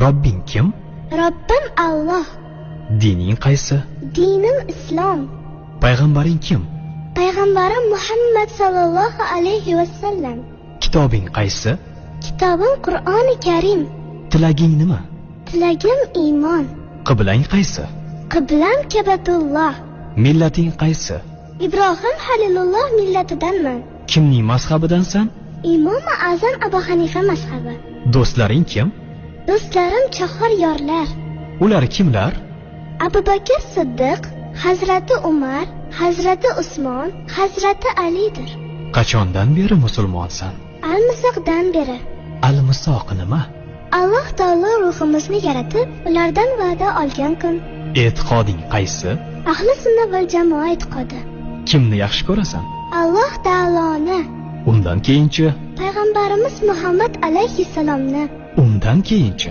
Robbing kim? Robbim Alloh. Dining qaysi? Dinim Islom. Payg'ambaring kim? Payg'ambarim Muhammad sallallohu alayhi vasallam. Kitobing qaysi? Kitobim Qur'oni Karim. Tilaging nima? Tilagim iymon. Qiblang qaysi? Qiblam Kabatulloh. Millating qaysi? Ibrohim Halilulloh millatidanman. Kimning mazhabidansan? Imom Azam Abu Hanifa mazhabi. Do'stlaring kim? Do'stlarim chahor yorlar. Ular kimlar? Abu Bakr Siddiq, Hazrati Umar, Hazrati Usmon, Hazrati Alidir. Qachondan beri musulmonsan? Al-Misoqdan beri. Al-Misoq nima? Alloh taolo ruhimizni yaratib, ulardan va'da olgan kun. E'tiqoding qaysi? Ahli sunna val jamoa e'tiqodi. Kimni yaxshi ko'rasan? Alloh taoloni. Undan keyinchi? Payg'ambarimiz Muhammad alayhissalomni. Undan keyinchi?